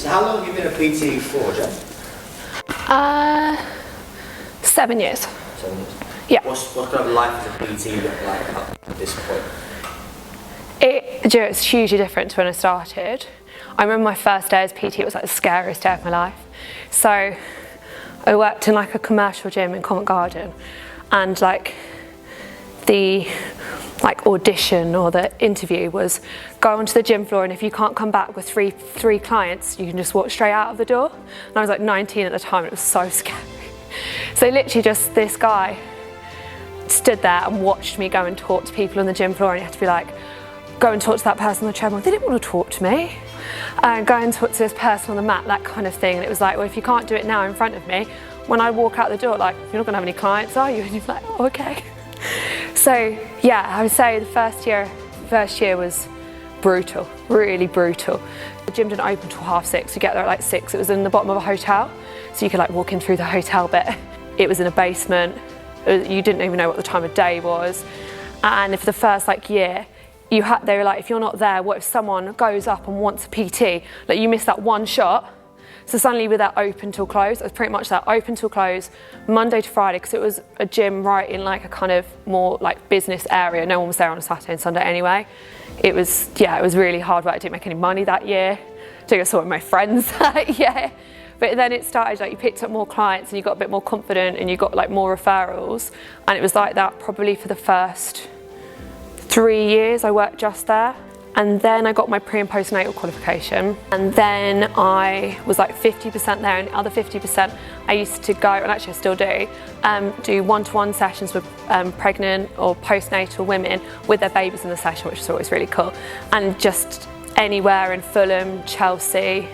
So how long have you been a PT for, Jen? 7 years. 7 years? Yeah. What kind of life does a PT look like up to this point? It's hugely different to when I started. I remember my first day as PT, it was like the scariest day of my life. So I worked in like a commercial gym in Covent Garden, and like the audition or the interview was go onto the gym floor, and if you can't come back with three clients, you can just walk straight out of the door. And I was like 19 at the time, and it was so scary. So literally just this guy stood there and watched me go and talk to people on the gym floor, and you had to be like, go and talk to that person on the treadmill. They didn't want to talk to me. Go and talk to this person on the mat, that kind of thing. And it was like, well, if you can't do it now in front of me, when I walk out the door, like, you're not going to have any clients, are you? And you're like, oh, okay. So yeah, I would say the first year was brutal, really brutal. The gym didn't open till 6:30. You get there at like 6. It was in the bottom of a hotel, so you could like walk in through the hotel bit. It was in a basement. You didn't even know what the time of day was. And for the first year, they were like, if you're not there, what if someone goes up and wants a PT? Like, you miss that one shot. So suddenly we're there open till close. It was pretty much that, open till close, Monday to Friday, because it was a gym right in like a kind of more like business area. No one was there on a Saturday and Sunday anyway. It was really hard work. I didn't make any money that year. I think I saw my friends that year. But then it started, like, you picked up more clients and you got a bit more confident and you got like more referrals. And it was like that probably for the first 3 years I worked just there. And then I got my pre and postnatal qualification. And then I was like 50% there, and the other 50% I used to go, and actually I still do one-to-one sessions with pregnant or postnatal women with their babies in the session, which was always really cool. And just anywhere in Fulham, Chelsea,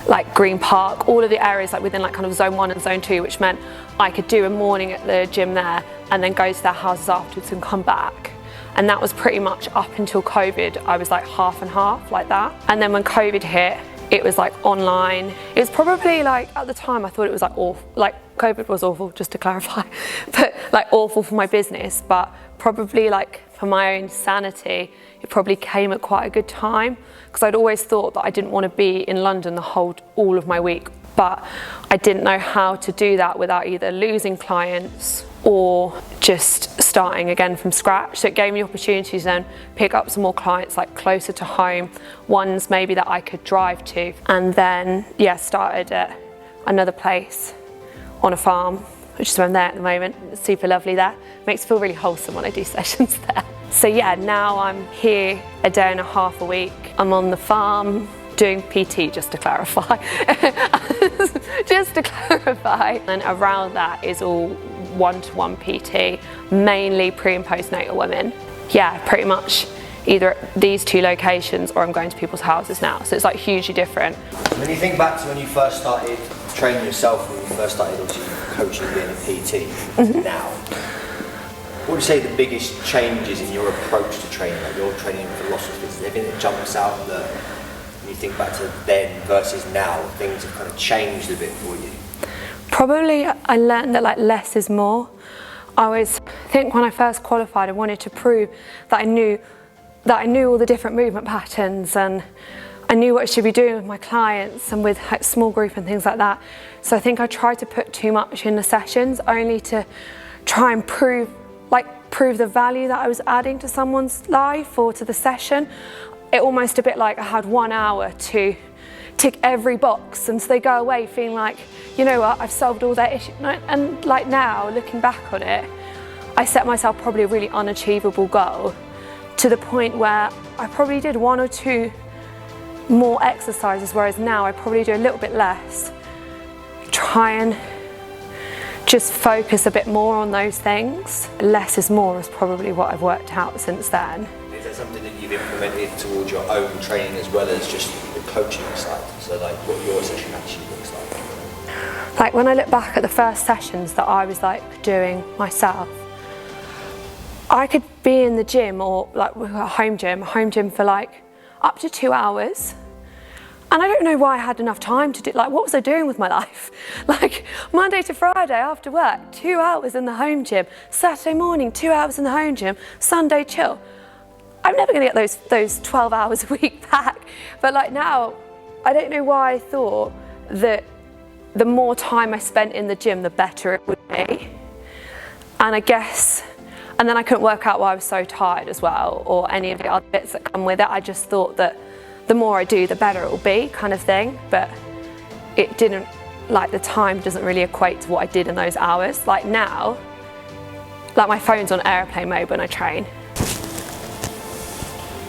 like Green Park, all of the areas like within like kind of zone 1 and zone 2, which meant I could do a morning at the gym there and then go to their houses afterwards and come back. And that was pretty much up until COVID. I was like half and half like that. And then when COVID hit, it was like online. It was probably like, at the time I thought it was like awful, like COVID was awful, just to clarify, but like awful for my business, but probably like for my own sanity, it probably came at quite a good time, because I'd always thought that I didn't want to be in London all of my week, but I didn't know how to do that without either losing clients or just starting again from scratch. So it gave me opportunities then pick up some more clients like closer to home, ones maybe that I could drive to, and then started at another place on a farm, which is where I'm there at the moment. It's super lovely there. Makes me feel really wholesome when I do sessions there. So yeah, now I'm here a day and a half a week. I'm on the farm doing PT, just to clarify. Just to clarify. And around that is all one-to-one PT, mainly pre and postnatal women. Yeah, pretty much either at these 2 locations or I'm going to people's houses now. So it's like hugely different. When you think back to when you first started training yourself, when you first started obviously coaching, being a PT, now, what would you say the biggest changes in your approach to training, like your training philosophies? Is there anything that jumps out that when you think back to then versus now, things have kind of changed a bit for you? Probably I learned that like less is more. I always think when I first qualified, I wanted to prove that I knew all the different movement patterns, and I knew what I should be doing with my clients and with like small group and things like that. So I think I tried to put too much in the sessions, only to try and prove the value that I was adding to someone's life or to the session. It almost a bit like I had 1 hour to tick every box, and so they go away feeling like, you know what, I've solved all their issues. And like now, looking back on it, I set myself probably a really unachievable goal, to the point where I probably did 1 or 2 more exercises, whereas now I probably do a little bit less. Try and just focus a bit more on those things. Less is more is probably what I've worked out since then. Is that something that you've implemented towards your own training as well as just the coaching side? So like what your session actually looks like? Like when I look back at the first sessions that I was like doing myself, I could be in the gym or like a home gym for like up to 2 hours. And I don't know why I had enough time to do, like what was I doing with my life? Like Monday to Friday after work, 2 hours in the home gym, Saturday morning, 2 hours in the home gym, Sunday chill. I'm never going to get those 12 hours a week back. But like now, I don't know why I thought that the more time I spent in the gym, the better it would be. And I guess, and then I couldn't work out why I was so tired as well, or any of the other bits that come with it. I just thought that the more I do, the better it will be, kind of thing. But it didn't, like the time doesn't really equate to what I did in those hours. Like now, like my phone's on airplane mode when I train.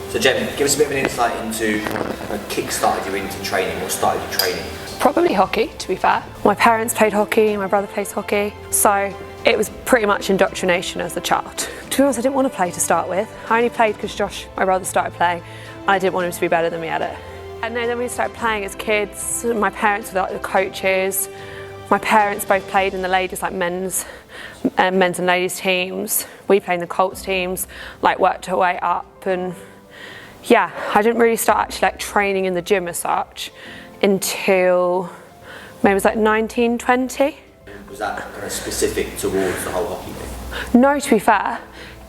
So Jem, give us a bit of an insight into what kick-started you into training, what started you training? Probably hockey, to be fair. My parents played hockey, my brother plays hockey, so it was pretty much indoctrination as a child. To be honest, I didn't want to play to start with. I only played because Josh, my brother, started playing, and I didn't want him to be better than me at it. And then we started playing as kids. My parents were like the coaches. My parents both played in the ladies, like men's and ladies teams. We played in the Colts teams, like worked our way up. And yeah, I didn't really start actually like training in the gym as such until maybe it was like 19, 20. Was that kind of specific towards the whole hockey thing? No, to be fair,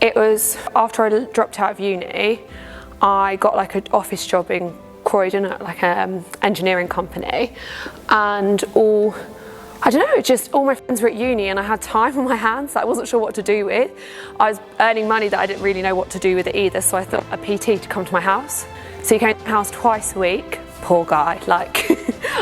it was after I dropped out of uni, I got like an office job in Croydon at like an engineering company, and I don't know, just all my friends were at uni and I had time on my hands that I wasn't sure what to do with. I was earning money that I didn't really know what to do with it either, so I thought a PT to come to my house. So he came to my house twice a week. Poor guy, like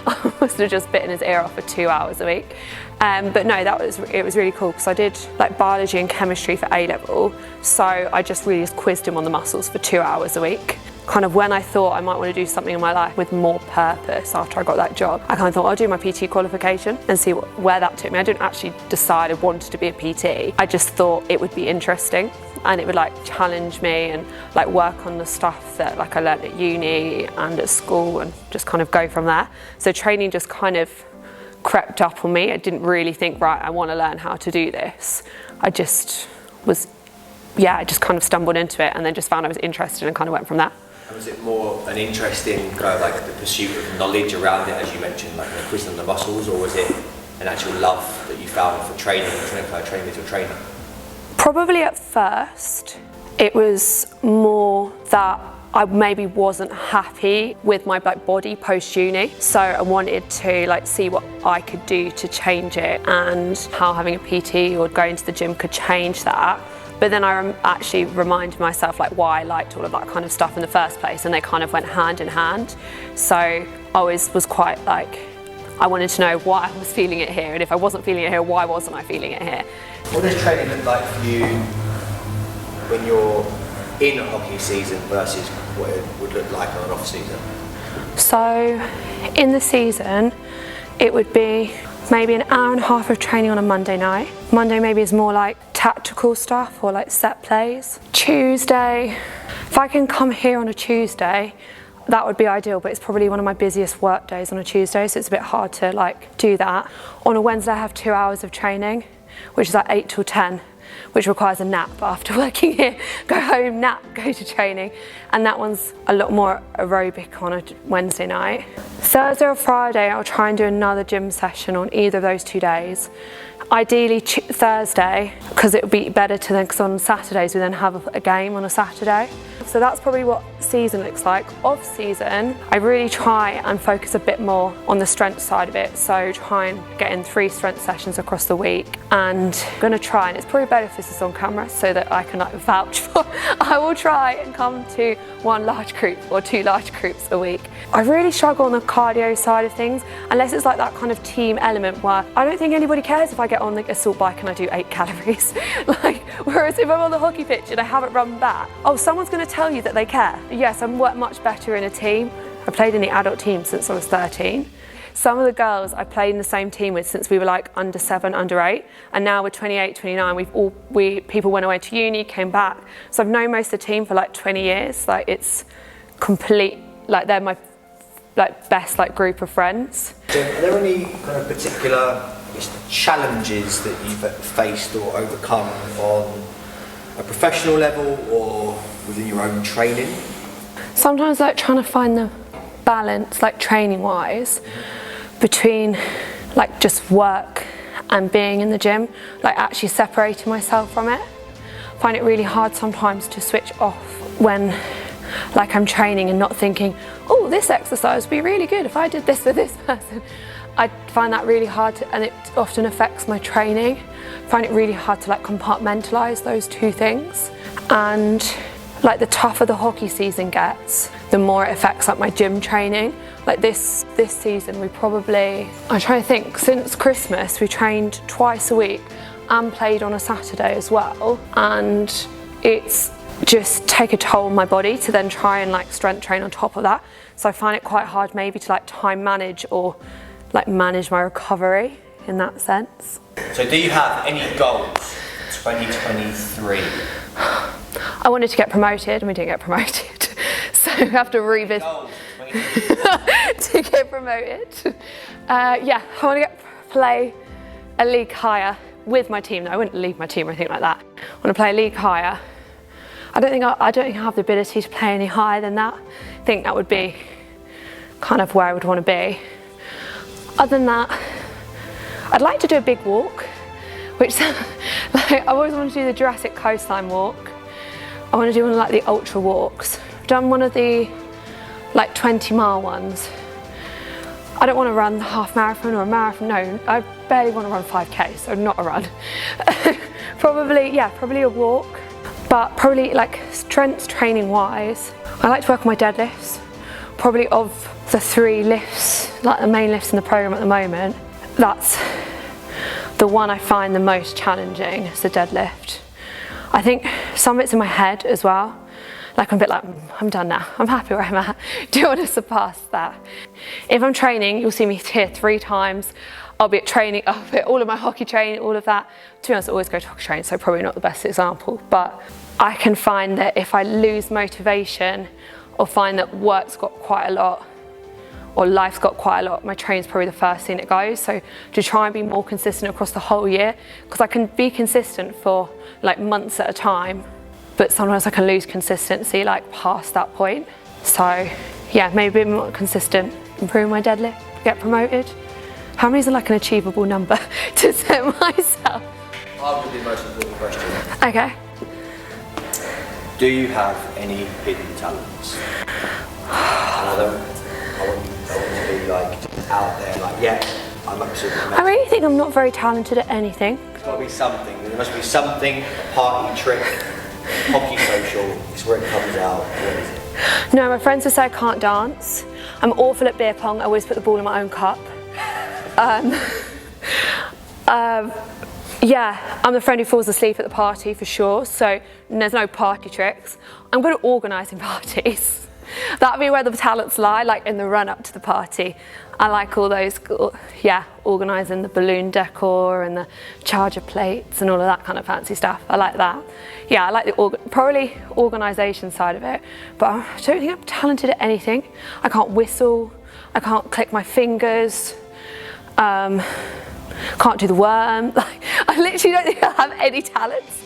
I must have just bitten his ear off for 2 hours a week. But no, it was really cool because I did like biology and chemistry for A-level, so I just really just quizzed him on the muscles for 2 hours a week. Kind of when I thought I might want to do something in my life with more purpose after I got that job, I kind of thought I'll do my PT qualification and see where that took me. I didn't actually decide I wanted to be a PT. I just thought it would be interesting and it would like challenge me and like work on the stuff that like I learnt at uni and at school and just kind of go from there. So training just kind of crept up on me. I didn't really think, right, I want to learn how to do this. I just kind of stumbled into it and then just found I was interested and kind of went from there. And was it more an interest in kind of like the pursuit of knowledge around it, as you mentioned, like the quizzing the muscles, or was it an actual love that you found for training and training with your trainer? Probably at first, it was more that I maybe wasn't happy with my like body post-uni, so I wanted to like see what I could do to change it and how having a PT or going to the gym could change that. But then I actually reminded myself like why I liked all of that kind of stuff in the first place, and they kind of went hand in hand. So I always was quite like, I wanted to know why I was feeling it here, and if I wasn't feeling it here, why wasn't I feeling it here? What does training look like for you when you're in hockey season versus what it would look like on an off season? So in the season, it would be maybe an hour and a half of training on a Monday night. Monday maybe is more like tactical stuff or like set plays. Tuesday, if I can come here on a Tuesday, that would be ideal, but it's probably one of my busiest work days on a Tuesday, so it's a bit hard to like do that. On a Wednesday I have 2 hours of training, which is like 8 till 10, which requires a nap after working here. Go home, nap, go to training. And that one's a lot more aerobic on a Wednesday night. Thursday or Friday, I'll try and do another gym session on either of those 2 days. Ideally Thursday, because it would be better to then, because on Saturdays we then have a game on a Saturday. So that's probably what season looks like. Off season, I really try and focus a bit more on the strength side of it. So try and get in 3 strength sessions across the week. And I'm gonna try, and it's probably better if this is on camera so that I can like vouch for, I will try and come to 1 large group or 2 large groups a week. I really struggle on the cardio side of things, unless it's like that kind of team element where I don't think anybody cares if I get on the assault bike and I do 8 calories. Like, whereas if I'm on the hockey pitch and I haven't run back, oh, someone's gonna tell you that they care. Yes, I'm much better in a team. I played in the adult team since I was 13. Some of the girls I played in the same team with since we were like under 7, under 8, and now we're 28, 29. People went away to uni, came back. So I've known most of the team for like 20 years. Like it's complete, like they're my like best like group of friends. Are there any kind of particular challenges that you've faced or overcome on a professional level or within your own training? Sometimes like trying to find the balance, like training wise, between like just work and being in the gym, like actually separating myself from it. I find it really hard sometimes to switch off when like I'm training and not thinking, oh, this exercise would be really good if I did this with this person. I find that really hard and it often affects my training. I find it really hard to like compartmentalise those two things. And like the tougher the hockey season gets, the more it affects like my gym training. Like this season I'm trying to think, since Christmas we trained twice a week and played on a Saturday as well. And it's just take a toll on my body to then try and like strength train on top of that. So I find it quite hard maybe to like time manage or like manage my recovery in that sense. So do you have any goals for 2023? I wanted to get promoted and we didn't get promoted. So we have to revisit to get promoted. Yeah, I want to play a league higher with my team. No, I wouldn't leave my team or anything like that. I want to play a league higher. I don't think I have the ability to play any higher than that. I think that would be kind of where I would want to be. Other than that, I'd like to do a big walk, which like, I've always wanted to do the Jurassic Coastline walk. I want to do one of like the ultra walks. I've done one of the like 20-mile ones. I don't want to run the half marathon or a marathon. No, I barely want to run 5K, so not a run. Probably a walk. But probably like strength training wise, I like to work on my deadlifts. Probably of the 3 lifts, like the main lifts in the program at the moment, that's the one I find the most challenging, is the deadlift. I think some of it's in my head as well. Like I'm a bit like, I'm done now, I'm happy where I'm at. Do you want to surpass that? If I'm training, you'll see me here 3 times. I'll be at training, I'll be at all of my hockey training, all of that. To be honest, I always go to hockey training, so probably not the best example. But I can find that if I lose motivation or find that work's got quite a lot or life's got quite a lot, my training's probably the first thing that goes. So to try and be more consistent across the whole year, because I can be consistent for like months at a time, but sometimes I can lose consistency like past that point. So yeah, maybe a bit more consistent, improve my deadlift, get promoted. How many is like an achievable number to set myself? I would be the most important question. Okay. Do you have any hidden talents? I want you to be like out there, like, yeah, I'm absolutely amazing. I really think I'm not very talented at anything. There's got to be something. There must be something, a party trick, hockey social, it's where it comes out. What is it? No, my friends would say I can't dance. I'm awful at beer pong. I always put the ball in my own cup. Yeah, I'm the friend who falls asleep at the party for sure, so there's no party tricks. I'm good at organising parties. That'd be where the talents lie, like in the run up to the party. I like all those, yeah, organising the balloon decor and the charger plates and all of that kind of fancy stuff. I like that. Yeah, I like the probably organisation side of it, but I don't think I'm talented at anything. I can't whistle, I can't click my fingers. Can't do the worm. Like, I literally don't think I have any talents.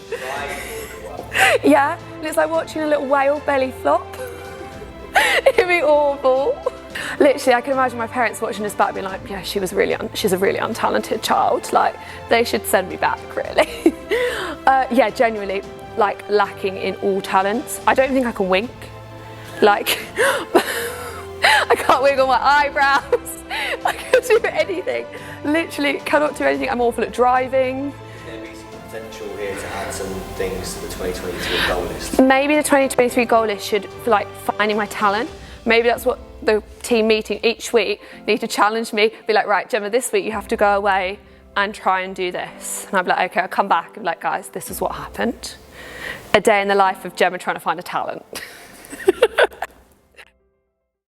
Yeah, and it's like watching a little whale belly flop. It'd be awful. Literally, I can imagine my parents watching this back being like, yeah, she's a really untalented child. Like, they should send me back, really. Yeah, genuinely, like, lacking in all talents. I don't think I can wink. Like, I can't wiggle my eyebrows. I can't do anything. Literally cannot do anything. I'm awful at driving. There be some potential here to add some things to the 2023 goal list? Maybe the 2023 goal list should be like finding my talent. Maybe that's what the team meeting each week need to challenge me. Be like, right, Gemma, this week you have to go away and try and do this. And I'd be like, okay, I'll come back and be like, guys, this is what happened. A day in the life of Gemma trying to find a talent.